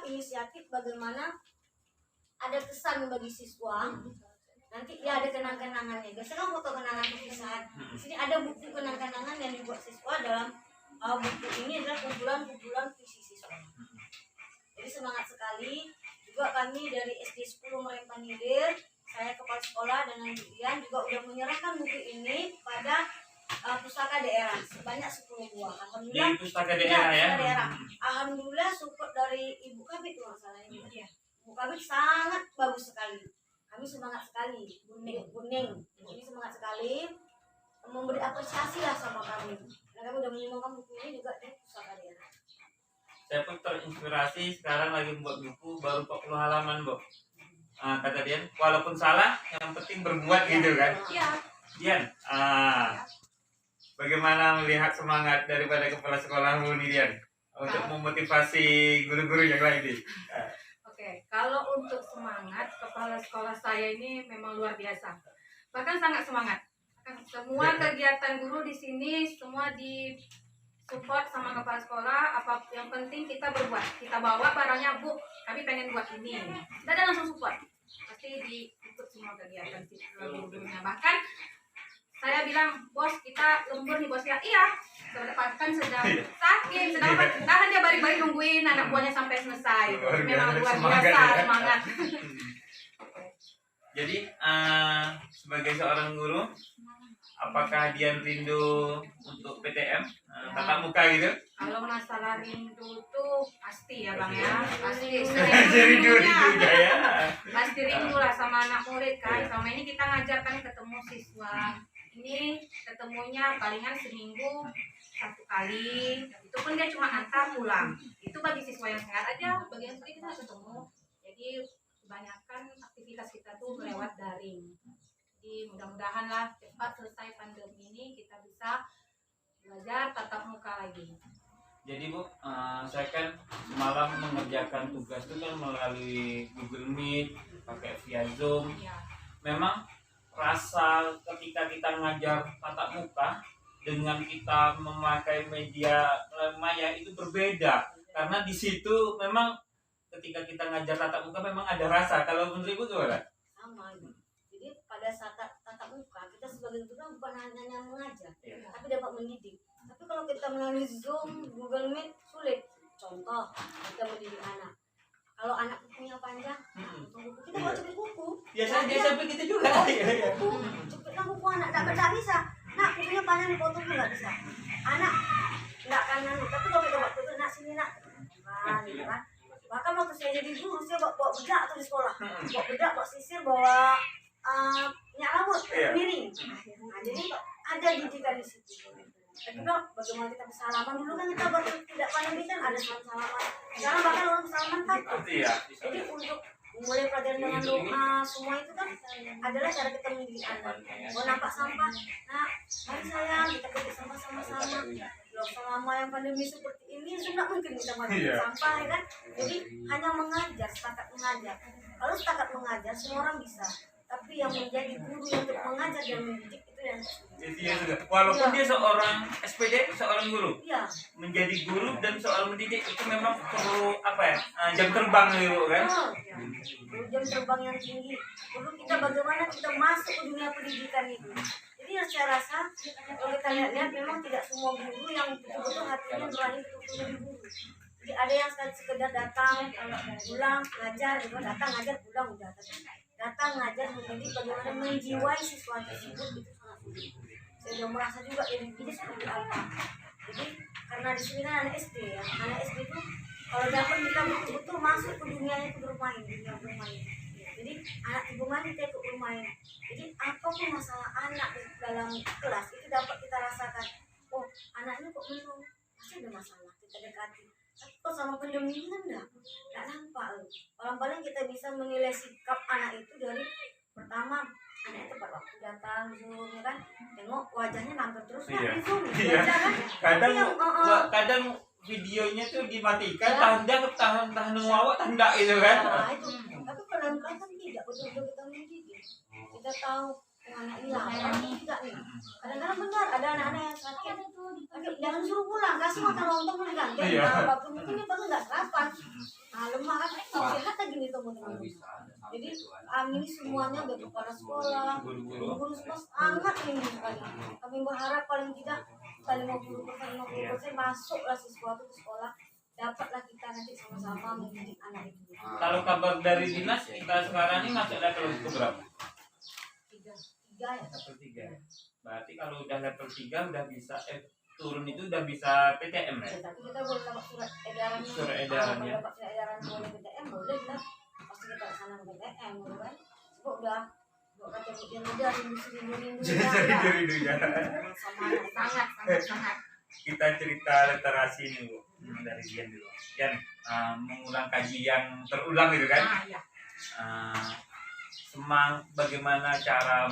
inisiatif bagaimana ada kesan bagi siswa. Nanti dia ada kenang-kenangannya. Biasanya kan foto kenangan perpisahan. Di sini ada buku kenang-kenangan yang dibuat siswa. Dalam buku ini adalah kumpulan-kumpulan visi siswa. Jadi semangat sekali. Juga kami dari SD 10 Merempanilir, saya kepala sekolah dengan Dian juga udah menyerahkan buku ini pada pustaka daerah sebanyak 10 buah. Alhamdulillah. Di pustaka daerah ya. Daerah. Alhamdulillah support dari Ibu Kabit tuh masalahnya. Ibu Kabit sangat bagus sekali. Kami semangat sekali, Buning, ini semangat sekali memberi apresiasi lah sama kami. Karena kami udah menyumbangkan buku ini juga di pustaka daerah. Saya pun terinspirasi sekarang lagi membuat buku baru 40 halaman, Bu. Kata Dian, walaupun salah, yang penting berbuat gitu kan. Iya. Dian, bagaimana melihat semangat daripada kepala sekolahmu nih Dian untuk memotivasi guru-guru yang lain nih? Oke, kalau untuk semangat, kepala sekolah saya ini memang luar biasa. Bahkan sangat semangat. Semua kegiatan guru di sini semua di support sama kepala sekolah. Apa yang penting kita berbuat. Kita bawa barangnya, Bu, kami pengen buat ini. Dan dia langsung support. Pasti diikut semua kegiatan guru-gurunya. Bahkan saya bilang, bos kita lembur nih bos ya. Iya, kan sedang sakit, sedang tahan dia bari-bari nungguin anak buahnya sampai selesai. Memang luar biasa semangat. Jadi sebagai seorang guru, apakah Dian rindu untuk PTM tatap muka gitu? Kalau masalah rindu tuh pasti ya Bang ya, pasti rindu juga ya. Pasti rindu lah sama anak murid kan. Selama ini kita ngajarkan ketemu siswa. Ini ketemunya palingan seminggu 1 kali, itu pun dia cuma antar pulang. Itu bagi siswa yang sehat aja, bagi yang sakit kita ketemu. Jadi kebanyakan aktivitas kita tuh lewat daring. Jadi mudah-mudahan lah cepat selesai pandemi ini kita bisa belajar tatap muka lagi. Jadi Bu, saya kan semalam mengerjakan tugas itu kan melalui Google Meet, pakai via Zoom. Ya. Memang rasa ketika kita ngajar tatap muka dengan kita memakai media maya itu berbeda, karena di situ memang ketika kita ngajar tatap muka memang ada rasa. Kalau menurut Ibu gimana? Sama. Jadi pada saat tatap muka kita sebagai guru kan bukan hanya mengajar, tapi dapat mendidik. Tapi kalau kita melalui Zoom, Google Meet sulit. Contoh kita mendidik anak. Kalau anak bukunya panjang, kita bawa cepet buku. Biasanya begitu juga. Cepetlah buku anak, tidak bisa. Nak, bukunya panjang dipotong tuh nggak bisa. Anak nggak kanan, tapi kalau kita buat foto, nak sini nak. Nah, gitu kan. Bahkan waktu saya jadi guru, saya bawa bedak tuh di sekolah. Bawa bedak, bawa sisir, bawa minyak rambut, miring. Nah, jadi ada didikan di situ. Tapi bagaimana kita bersalaman dulu kan kita baru tidak pandemi kan ada salam-salaman. Sekarang bahkan orang bersalaman takut. Jadi untuk mulai pelajaran dengan doa semua itu kan adalah cara kita mendidik anak. Mau nampak sampah, nah mari sayang kita ketik sampah sama-sama. Loh selama yang pandemi seperti ini sudah mungkin kita mati sampah ya kan. Jadi hanya mengajar, setakat mengajar. Kalau setakat mengajar semua orang bisa. Tapi yang menjadi guru yang untuk mengajar dan mendidik itu yang walaupun dia seorang SPD, seorang guru, menjadi guru dan soal mendidik itu memang perlu jam terbang gitu kan? Perlu jam terbang yang tinggi. Perlu kita bagaimana kita masuk ke dunia pendidikan itu. Jadi saya rasa kalau kita lihat memang tidak semua guru yang betul-betul hatinya berani betul-betul jadi guru. Jadi ada yang sekedar datang, pulang, ngajar, gitu, datang ngajar, pulang udah. Datang ngajar mendidik bagaimana menjiwai siswa tersebut itu sangat sulit. Saya sudah merasa juga ini seperti apa. Jadi karena di sini kan anak SD ya, anak SD itu kalau dapat kita betul-betul masuk ke dunia itu bermain, dunia bermain. Jadi anak ibu main kita ikut bermain. Jadi apapun masalah anak dalam kelas itu dapat kita rasakan. Oh anaknya kok minum, pasti ada masalah, kita dekati. Tapi kok sama pandemi ini kan enggak nampak loh. Paling kita bisa menilai sikap anak itu dari pertama anak tepat waktu datang Zoom ya kan, tengok wajahnya nampil terus di Zoom kadang videonya tuh dimatikan tahan ngawak tanda itu kan. Nah itu tapi pelan-pelan kan tidak betul-betul kita mendidik, kita tahu anak hilang tidak nih. Kadang-kadang benar ada anak-anak yang sakit, jangan suruh pulang, kasih makan lontong dulu kan. Waktu mungkin dia baru nggak sarapan, lemah kan ketemu teman-teman. Jadi kami ini semuanya baik kepala sekolah, guru semua sangat rindu sekali. Kami berharap paling tidak 50% masuklah siswa itu ke sekolah, dapatlah kita nanti sama-sama mendidik anak itu. Kalau kabar dari dinas, kita sekarang ini masuk level ke berapa? Tiga ya. Level 3. Berarti kalau udah level 3 udah bisa turun itu udah bisa PTM ya? Tapi kita boleh dapat surat edarannya. Surat edarannya. Kalau dapat surat edaran boleh PTM boleh lah. Pasti kita kesana ke PTM, boleh kan? Sebab udah kata udah rindu Rindu-rindunya. sama sangat. Kita cerita literasi ini Bu, dari Dian dulu. Dian, mengulang kaji yang terulang gitu kan? Iya. Bagaimana cara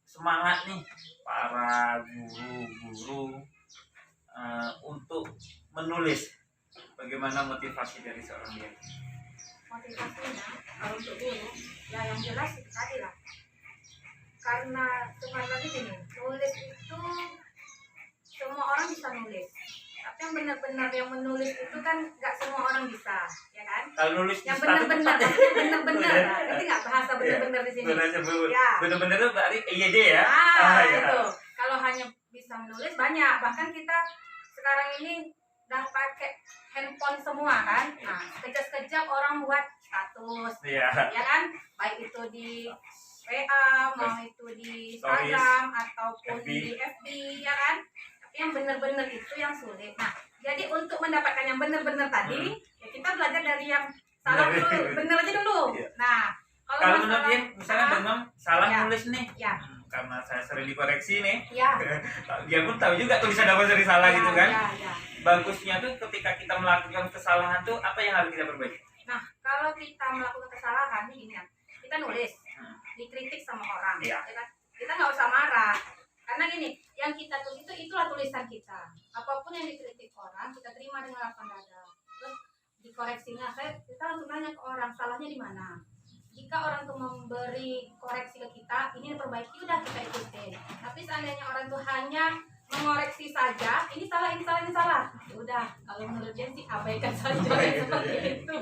semangat nih para guru-guru untuk menulis? Bagaimana motivasi dari seorang Dian? Motivasinya kalau untuk guru ya yang jelas itu tadi lah, karena sebenarnya gini, nulis itu semua orang bisa nulis, tapi yang benar-benar yang menulis itu kan nggak semua orang bisa, ya kan? Kalau nulis Yang di sepatu benar-benar, tepat ya? maksudnya benar-benar, nanti nggak bahasa benar-benar di sini. Ya. Benar-benar itu berarti EYD ya? Ya. Itu kalau hanya bisa menulis banyak, bahkan kita sekarang ini udah pakai handphone semua kan. Nah, sekejap-sekejap orang buat status, Iya. ya kan? Baik itu di WA, mau itu di Instagram ataupun FB. di FB, ya kan? Tapi yang benar-benar itu yang sulit. Nah, jadi untuk mendapatkan yang benar-benar tadi, ya kita belajar dari yang salah dulu, benar aja dulu. Iya. Nah, Kalau menurut dia, misalnya Bang salah Ya. nulis nih, Ya. karena saya sering dikoreksi nih, Ya. dia pun tahu juga tulisan apa sering salah Ya, gitu kan. ya. Bagusnya tuh ketika kita melakukan kesalahan tuh apa yang harus kita perbaiki? Nah, kalau kita melakukan kesalahan ini gini ya, kita nulis, dikritik sama orang, Iya. ya kan? Kita nggak usah marah, karena gini, yang kita tulis itu itulah tulisan kita. Apapun yang dikritik orang, kita terima dengan lapang dada. Terus dikoreksinya, kita langsung nanya ke orang salahnya di mana. Jika orang tuh memberi koreksi ke kita, ini diperbaiki, udah kita ikutin. Tapi seandainya orang tuh hanya mengoreksi saja, ini salah, ini salah, ini salah. Ya udah, kalau menurut dia sih abaikan saja seperti itu.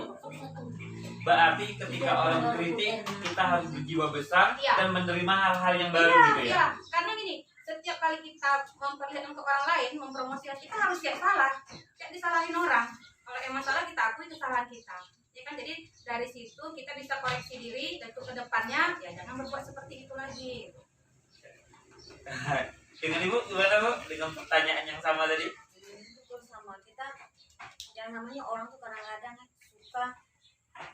Berarti ketika orang mengkritik, kita harus berjiwa besar Iya. dan menerima hal-hal yang baru gitu ya. Iya, karena gini, setiap kali kita memperlihatkan ke orang lain, mempromosikan, kita harus siap salah, siap disalahin orang. Kalau emang salah, kita akui kesalahan kita. Ya kan, jadi dari situ kita bisa koreksi diri, dan untuk kedepannya, ya jangan berbuat seperti itu lagi. Dengan Ibu gimana Bu? Dengan pertanyaan yang sama tadi? Itu sama kita, yang namanya orang tuh kadang-kadang suka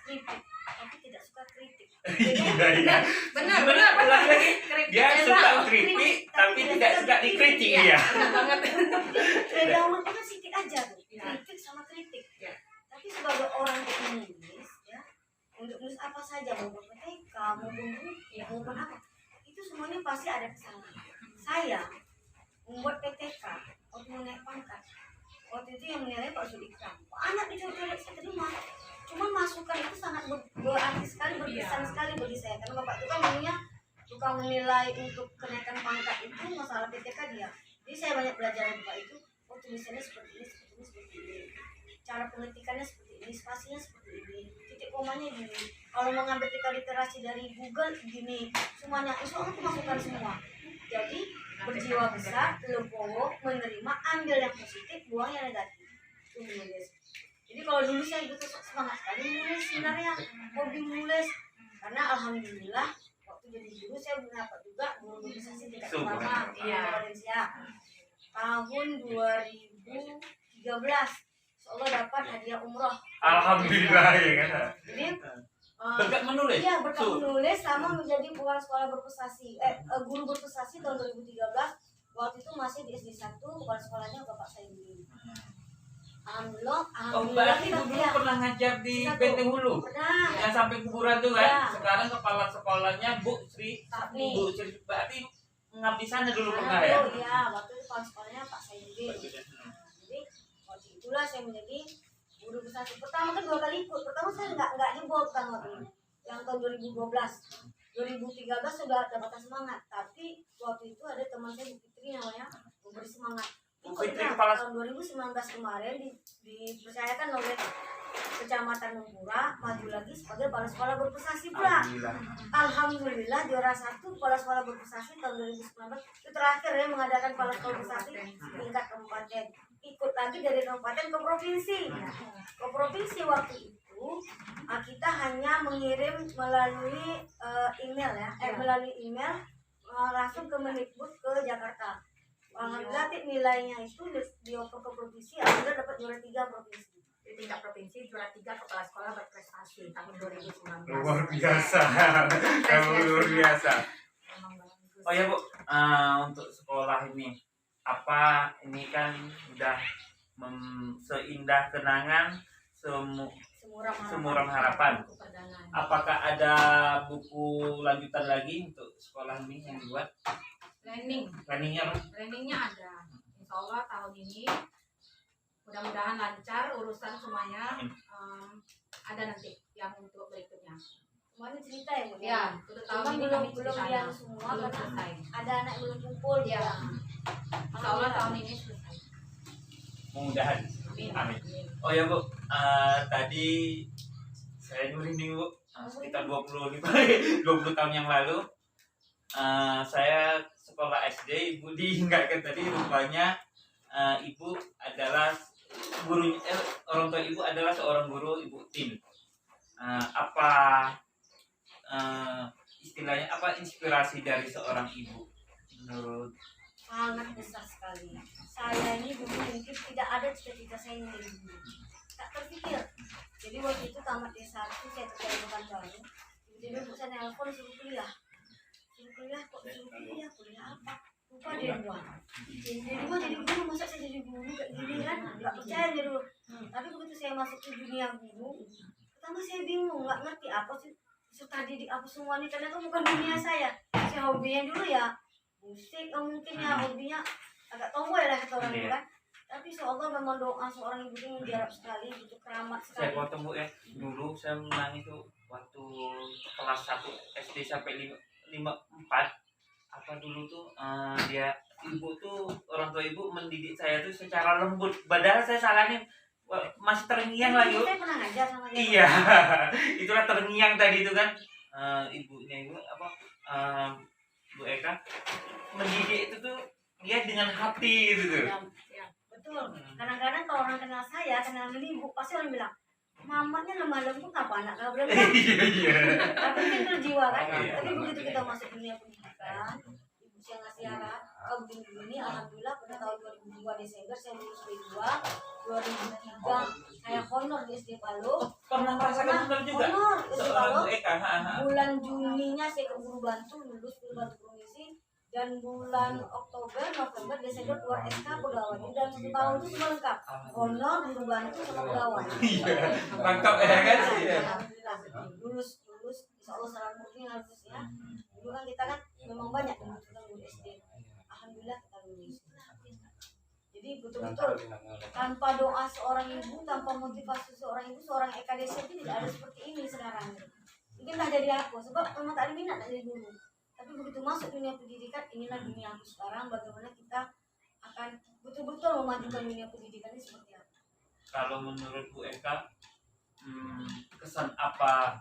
kritik, tapi tidak suka kritik. Iya. Benar. Lagi Kritik dia aja, suka Bang. kritik tapi tidak suka dikritik Iya, ya. benar banget. Beda umur kita sedikit aja tuh, Iya. kritik sama kritik. Iya. Tapi sebagai orang yang menulis, ya, untuk nulis apa saja, mau PTK, mau Iya. mau apa, itu semuanya pasti ada kesalahan. Saya membuat PTK waktu mau naik pangkat, waktu itu yang menilai Pak Sudikram, anak dicoret-coret saya terima. Cuma masukan itu sangat berarti sekali, berkesan Iya. sekali bagi saya, karena bapak itu kan maunya tukang menilai untuk kenaikan pangkat itu masalah PTK dia. Jadi saya banyak belajar dari bapak itu. Oh, tulisannya seperti ini, cara pengetikannya seperti ini, spasinya seperti ini, titik komanya gini. Kalau mengambil kita literasi dari Google gini, semuanya itu aku masukkan semua. Jadi berjiwa besar, legowo, menerima, ambil yang positif, buang yang negatif. Itu menulis. Jadi kalau dulu saya betul semangat sekali menulis, sebenarnya hobi menulis, karena alhamdulillah waktu jadi guru saya mendapat juga guru organisasi tingkat Super. pertama di Iya. Valencia tahun 2013. Insyaallah dapat hadiah umroh. Alhamdulillah ya kan. Jadi Berkat menulis. iya, berkat So, menulis sama menjadi kepala sekolah berprestasi, guru berprestasi tahun 2013. Waktu itu masih di SD 1, kepala sekolahnya Bapak Saidi. Alhamdulillah, Oh, berarti kita- dulu ya, pernah ngajar di Satu. Benteng Hulu. pernah. Yang sampai kuburan tuh kan. Ya. Sekarang kepala sekolahnya Bu Sri. Sapni. Bu Sri berarti mengabdi sana dulu Nah, pernah ya. dulu, ya, waktu itu kepala sekolahnya Pak Saidi. Jadi waktu itulah saya menjadi guru besar. Pertama kan 2 kali ikut. Pertama saya nggak heboh kan waktu itu. Yang tahun 2012, 2013 sudah ada patah semangat. Tapi waktu itu ada teman saya Bu Fitri namanya memberi semangat. Fitri Ikutnya kepala tahun 2019 kemarin dipercayakan oleh Kecamatan Mempura maju lagi sebagai kepala sekolah berprestasi pula. Alhamdulillah. Alhamdulillah juara 1 kepala sekolah berprestasi tahun 2019 itu terakhir ya mengadakan kepala sekolah berprestasi tingkat kabupaten. Ikut lagi dari kabupaten ke provinsi. Ke provinsi waktu itu kita hanya mengirim melalui email ya, melalui email langsung ke Mendikbud ke Jakarta. Alhamdulillah nilainya itu dioper ke provinsi, alhamdulillah dapat juara 3 provinsi. Di tingkat provinsi juara 3 kepala sekolah berprestasi tahun 2019. Luar biasa. Luar biasa. Memang bagus. Oh ya Bu, untuk sekolah ini apa ini kan udah seindah kenangan semuram harapan. Buku perdana. Apakah ada buku lanjutan lagi untuk sekolah ini yang dibuat? Planningnya apa? Planningnya ada. Insya Allah tahun ini mudah-mudahan lancar urusan semuanya. Ada nanti yang untuk berikutnya. Semuanya cerita ya Bu? Ya, untuk tahun Cuman ini belum kami ceritanya. yang semua Belum karena selesai. ada anak yang belum kumpul Ya. ya. Insya Allah tahun ini selesai. Mudah-mudahan. Amin. Amin. Oh ya Bu, tadi saya merinding Bu, sekitar 20 tahun yang lalu saya sekolah SD, Ibu diingatkan tadi rupanya Ibu adalah guru, orang tua Ibu adalah seorang guru, Ibu Tin. Apa istilahnya, apa inspirasi dari seorang ibu menurut? Sangat besar sekali. Saya ini dulu mungkin tidak ada cita-cita saya menjadi guru. Tak terpikir. Jadi waktu itu tamat D1 saya kerja di Pekanbaru. Tiba-tiba ibu saya nelpon suruh kuliah. Suruh kuliah kok suruh kuliah? Kuliah apa? Lupa D2. D2 jadi guru, masa saya jadi guru kayak gini kan? Nggak percaya dia dulu. Tapi begitu saya masuk ke dunia guru, pertama saya bingung, nggak ngerti apa sih peserta didik apa semua ini, ternyata bukan dunia saya. Saya hobinya dulu ya musik, mungkin ya hobinya agak tomboy lah kata orang itu kan. Tapi seolah memang doa seorang ibu itu menjarap sekali, gitu keramat Saya sekali. potong Bu ya, dulu saya menang itu waktu kelas 1 SD sampai 4 apa dulu tuh dia ibu tuh, orang tua ibu mendidik saya tuh secara lembut, padahal saya salahin masih terngiang lah yuk. Saya pernah ngajar sama dia. Iya. Itulah terngiang tadi itu kan. Ibunya ibu apa, Bu Eka mendidik itu tuh dia dengan hati gitu tuh. Ya, betul. Kadang-kadang kalau orang kenal saya, kenal ibu, pasti orang bilang, mamanya lemah lembut apa anak kau bilang kan? Iya. Tapi mungkin terjiwa kan. Iya. Tapi begitu kita masuk dunia pendidikan, ibu saya ngasih arah, kau begini, alhamdulillah pada tahun 2002 Desember saya lulus D2, 2003 saya honor di SD Palu. Pernah merasakan honor juga Honor di SD seorang Palu. Bu Eka. Bulan Juninya saya ke Guru Bantu, lulus Guru Bantu Komisi, dan bulan Oktober, November, Desember keluar SK pegawai. Jadi dalam 1 tahun itu semua lengkap. Honor, Guru Bantu, sama pegawai. Iya. Lengkap ya kan? Iya. Alhamdulillah. Lulus, insya Allah salam murni harusnya. Dulu kan kita kan memang banyak yang membutuhkan guru SD. Alhamdulillah kita lulus. Jadi betul-betul tanpa doa seorang ibu, tanpa motivasi seorang ibu, seorang Eka Desi itu tidak ada seperti ini sekarang. Mungkin tak jadi aku, sebab memang tak ada minat tak jadi guru. Tapi begitu masuk dunia pendidikan, inilah dunia aku sekarang. Bagaimana kita akan betul-betul memajukan dunia pendidikan ini seperti apa? Kalau menurut Bu Eka, kesan apa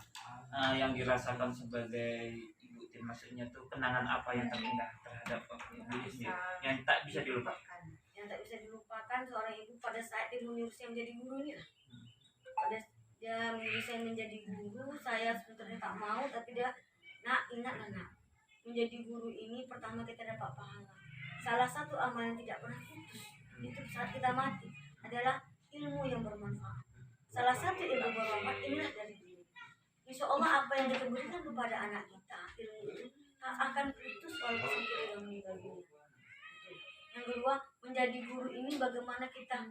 yang dirasakan sebagai ibu Tin, maksudnya tuh kenangan apa yang terindah terhadap ibu sendiri yang tak bisa dilupakan? Yang tak bisa dilupakan seorang ibu pada saat dia menyuruh saya menjadi guru ini lah. Pada dia menyuruh saya menjadi guru, saya sebenarnya tak mau, tapi dia, nak, ingatlah nak, menjadi guru ini pertama kita dapat pahala. Salah satu amal yang tidak pernah putus itu saat kita mati adalah ilmu yang bermanfaat. Salah satu ilmu bermanfaat inilah dari guru. Insya Allah apa yang kita berikan kepada anak kita, ilmu itu tak akan putus walaupun kita sudah meninggal dunia. Yang kedua, menjadi guru ini bagaimana kita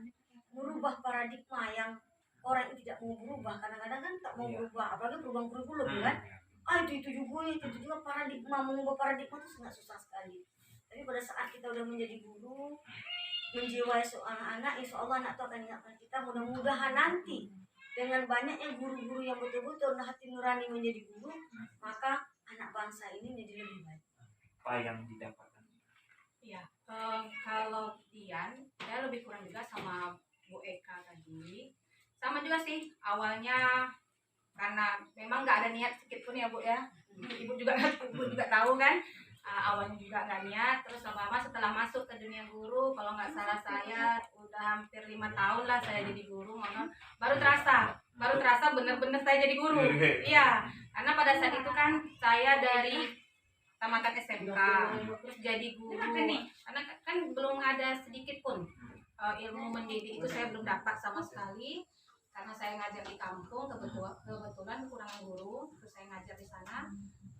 merubah paradigma yang orang itu tidak mau berubah. Kadang-kadang kan tak mau berubah, apalagi perubahan kurikulum kan. Itu juga paradigma, mengubah paradigma itu sangat susah sekali. Tapi pada saat kita udah menjadi guru, menjiwai seorang anak, insya Allah anak itu akan ingatkan kita. Mudah-mudahan nanti dengan banyaknya guru-guru yang betul-betul hati nurani menjadi guru, maka anak bangsa ini menjadi lebih baik. Apa yang didapatkan? Iya, Kalau Dian, saya lebih kurang juga sama Bu Eka tadi. Sama juga sih, awalnya karena memang nggak ada niat sedikit pun ya Bu ya. Ibu juga Ibu juga tahu kan, awalnya juga nggak niat. Terus lama-lama setelah masuk ke dunia guru, kalau nggak salah saya udah hampir 5 tahun lah saya jadi guru. Baru terasa bener-bener saya jadi guru. Iya, karena pada saat itu kan saya dari tamatan SMK terus jadi guru, karena kan belum ada sedikit pun ilmu mendidik itu saya belum dapat sama sekali, karena saya ngajar di kampung, kebetulan kekurangan guru, terus saya ngajar di sana.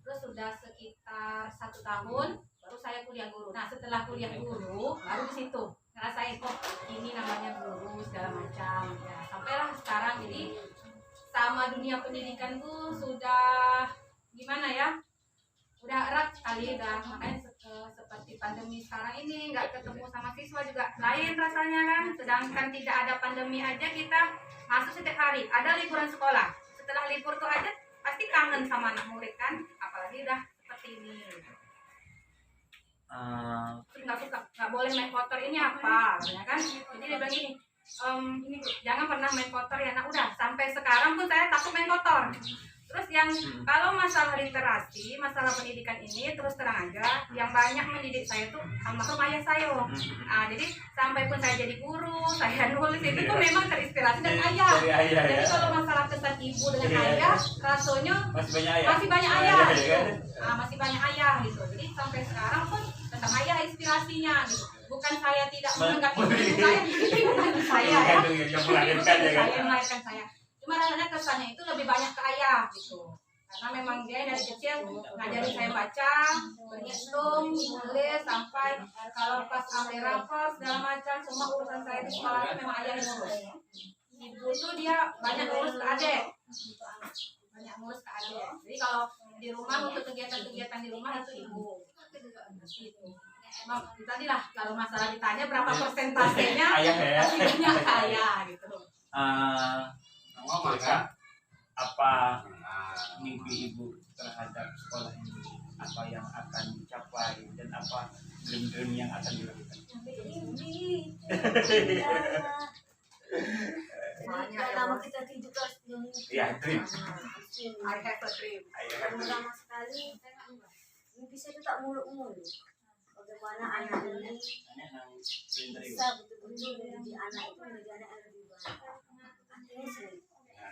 Terus sudah sekitar 1 tahun baru saya kuliah guru. Nah setelah kuliah guru baru di situ ngerasain kok ini namanya guru segala macam ya, sampailah sekarang. Jadi sama dunia pendidikan tuh sudah gimana ya, udah erat sekali dah. Makanya seperti pandemi sekarang ini nggak ketemu sama siswa juga lain rasanya kan. Sedangkan tidak ada pandemi aja kita masuk setiap hari, ada liburan sekolah, setelah libur tuh aja pasti kangen sama anak murid kan, apalagi udah seperti ini. Terus nggak boleh main kotor, ini apa ya kan. Jadi dia bilang gini, jangan pernah main kotor ya. Nah udah sampai sekarang pun saya takut main kotor. Terus yang kalau masalah literasi, masalah pendidikan ini terus terang aja, yang banyak mendidik saya tuh almarhum ayah saya. Jadi sampai pun saya jadi guru, saya nulis itu tuh memang terinspirasi dari ayah. Jadi kalau masalah kesan ibu dengan ayah, rasanya masih banyak ayah gitu. Masih banyak ayah gitu. Jadi sampai sekarang pun tentang ayah inspirasinya gitu. Bukan saya tidak menganggap ibu saya, ibu saya ya. Ibu saya yang melahirkan saya. Cuma rasanya kesannya itu lebih banyak ke ayah gitu, karena memang dia dari kecil ngajarin saya baca, berhitung, nulis, sampai kalau pas ambil rapor segala macam, semua urusan saya di sekolah itu memang ayah yang ngurus. Ibu tuh dia banyak ngurus ke adik, jadi kalau di rumah untuk kegiatan-kegiatan di rumah itu ibu gitu. Emang tadi lah, kalau masalah ditanya berapa persentasenya pasti banyak ke ayah gitu. Maka apa mimpi ibu terhadap sekolah ini, apa yang akan dicapai dan apa dream yang akan dilakukan? Lama kita tidur terus Ya, dream. I have a dream. Pertama sekali mimpi saya itu tak muluk-muluk. Bagaimana anak ini bisa betul-betul menjadi anak itu menjadi anak yang lebih baik. Artinya sih,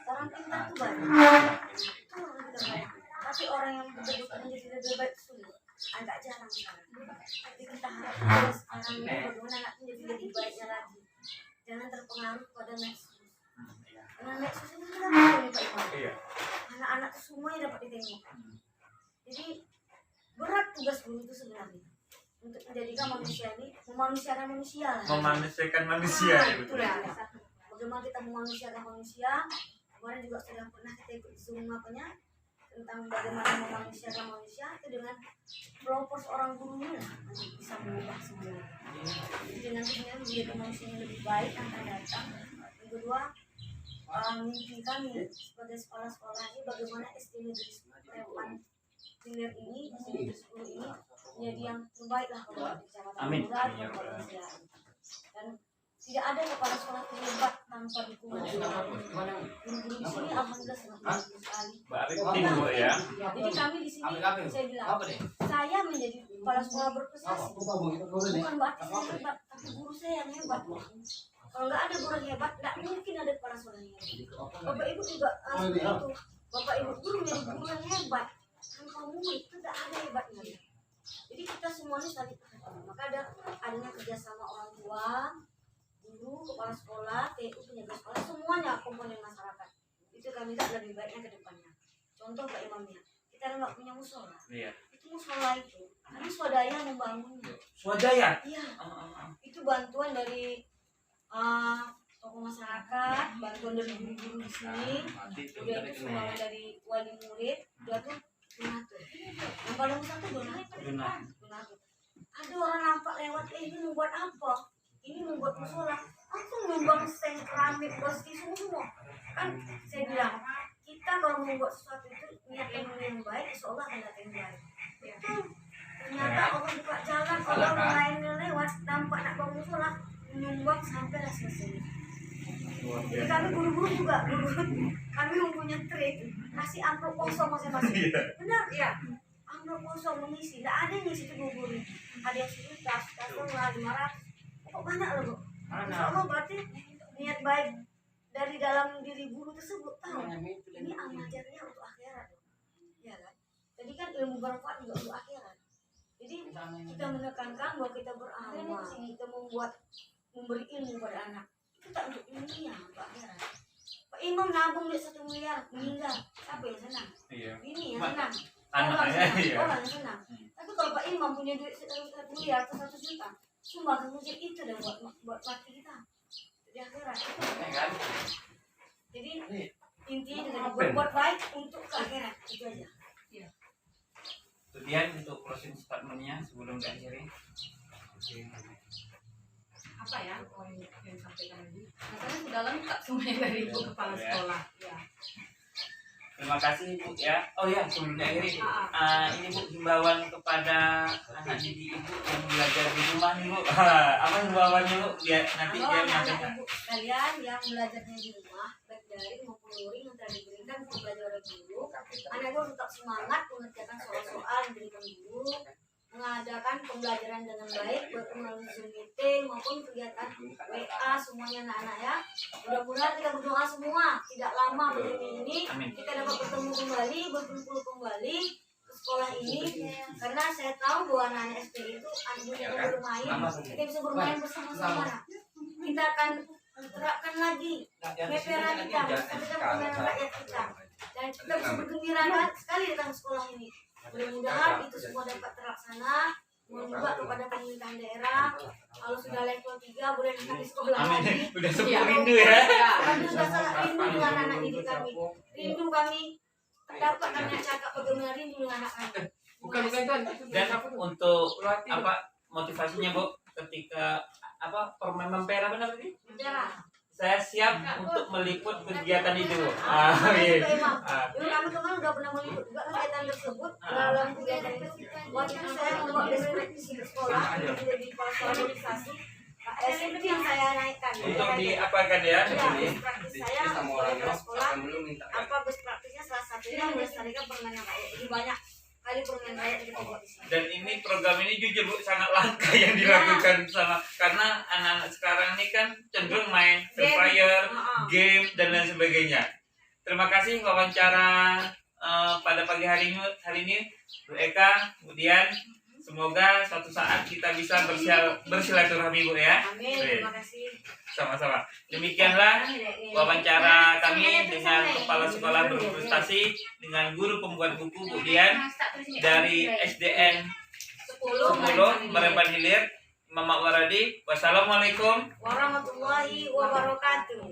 orang pintar itu banyak, itu orang pintar banyak. Tapi orang yang betul-betul menjadi lebih baik sulit, agak jarang sekarang. Jadi kita harus sekarang ini bagaimana anak menjadi lebih baiknya lagi. Jangan terpengaruh pada medsos. Karena medsos itu kita tahu Pak Imam. Anak-anak itu semuanya dapat ditengok. Jadi berat tugas guru itu sebenarnya untuk menjadikan manusia ini memanusiakan manusia lah. Memanusiakan manusia ya betul. Bagaimana kita memanusiakan manusia. Kemarin juga sudah pernah kita ikut Zoom tentang bagaimana memanusiakan manusia itu dengan kelompok seorang guru ini lah nanti bisa mengubah semua. Jadi nantinya menjadi manusia yang lebih baik yang akan datang. Yang kedua, mimpi kami sebagai sekolah-sekolah ini bagaimana SD Negeri 4 ini, SD Negeri 10 ini menjadi yang terbaik lah kalau di Kecamatan Muda dan Malaysia. Dan tidak ada kepala sekolah terlibat tanpa dukungan guru di sini alhamdulillah sangat bagus sekali. Jadi kami di sini saya bilang saya menjadi kepala sekolah berprestasi bukan berarti saya hebat, tapi guru saya yang hebat. Kalau nggak ada guru yang hebat, nggak mungkin ada kepala sekolah yang hebat. Bapak ibu juga seperti itu. Bapak ibu guru menjadi guru yang hebat. Tanpa murid itu tidak ada hebatnya. Jadi kita semuanya saling bekerja. Maka adanya kerjasama orang tua, guru, kepala sekolah, TU, penjaga sekolah, semuanya komponen masyarakat. Itu kami lihat lebih baiknya ke depannya. Contoh Pak Imamnya, kita nggak punya musola. Itu musola itu, kami swadaya membangunnya. Swadaya? Iya. Itu bantuan dari tokoh masyarakat, bantuan dari guru-guru di sini, udah itu sumbangan dari wali murid, udah tuh donatur. Yang paling besar tuh donatur. Ada orang nampak lewat, ini membuat apa? Ini membuat musola. Aku nyumbang seng, keramik, bos tisu semua. Kan saya bilang, kita kalau membuat sesuatu itu niat yang baik, insya Allah akan datang yang baik. Betul. Ternyata orang buka jalan, orang lainnya lewat, nampak anak bangun sekolah, menyumbang sampai lah selesai. Jadi kami guru-guru juga, kami mempunyai trik, kasih amplop kosong masing-masing. Benar, Iya. amplop kosong mengisi, tidak ada yang ngisi itu guru. Ada yang sini tas lah 500, kok banyak loh bu. Insya Allah berarti niat baik dari dalam diri guru tersebut tahu ini amalnya untuk akhirat, ya kan? Jadi kan ilmu bermanfaat juga untuk akhirat. Jadi kita menekankan bahwa kita beramal, kita memberi ilmu pada anak. Itu tak untuk dunia, Pak akhirat. Pak Imam nabung duit 1 miliar, meninggal, siapa yang senang? Iya. Ini yang senang. Anaknya, iya. Orang yang senang. Tapi kalau Pak Imam punya duit 1 miliar atau 1 juta, sumbang ke masjid itu dah buat mati kita di akhirat. Ya kan? Jadi intinya dengan berbuat baik untuk ke akhirat itu aja. Kemudian untuk closing statementnya sebelum diakhiri. Apa ya poin yang disampaikan tadi? Makanya sudah lengkap semuanya dari Ibu Kepala Sekolah. Ya. Terima kasih Bu ya. Oh ya, sebelum diakhiri, Ah. ini Bu himbauan kepada anak didik Ibu yang belajar di rumah nih Bu. Apa himbauannya Bu? Biar nanti Kalau dia anak-anak menyampaikan. ibu sekalian yang belajarnya di rumah, baik daring maupun luring yang telah diberikan untuk belajar oleh guru, anak ibu tetap semangat mengerjakan soal-soal yang diberikan guru, mengadakan pembelajaran dengan baik, baik melalui Zoom meeting maupun kegiatan WA semuanya anak-anak ya. Mudah-mudahan kita berdoa semua tidak lama begini ini Amin. kita dapat bertemu kembali, berkumpul kembali ke sekolah ini karena saya tahu bahwa anak-anak SD itu anaknya bermain, kita bisa bermain bersama-sama. Kita akan terapkan lagi PPRA kita, kita permainan rakyat kita, dan kita bisa bergembira sekali datang ke sekolah ini. Mudah-mudahan itu semua dapat terlaksana. Mohon juga kepada pemerintahan daerah, kalau sudah level 3 boleh datang di sekolah lagi. Amin. Udah Iya. sepuh rindu ya. Kami sudah sangat rindu dengan anak didik kami. Rindu kami dapat kami cakap bagaimana rindu dengan anak kami. Bukan itu. Dan untuk apa motivasinya Bu ketika apa permainan pera benar tadi? Daerah. Saya siap untuk meliput kegiatan itu. Iya. Iya. Ibu kami kemarin udah pernah meliput juga kegiatan tersebut. Dalam kegiatan itu, waktu itu saya membawa best practice ke sekolah, menjadi kepala sekolah organisasi. SMP yang saya naikkan. Untuk diapakan ya? Ya, best practice saya sebagai kepala sekolah. Apa best practice-nya salah satunya melestarikan permainan rakyat. Jadi banyak kali permainan rakyat yang kita buat di sini. Dan ini program ini jujur Bu sangat langka yang dilakukan sama karena anak-anak sekarang ini kan cenderung main Free Fire, game dan lain sebagainya. Terima kasih wawancara pada pagi hari ini Bu Eka. Kemudian semoga suatu saat kita bisa bersilaturahmi Bu ya. Amin, terima kasih. Sama-sama. Demikianlah wawancara kami dengan Kepala Sekolah Berprestasi dengan Guru Pembuat Buku Bu Dian dari SDN 10 Meremban Hilir, Mamak Waradi. Wassalamualaikum warahmatullahi wabarakatuh.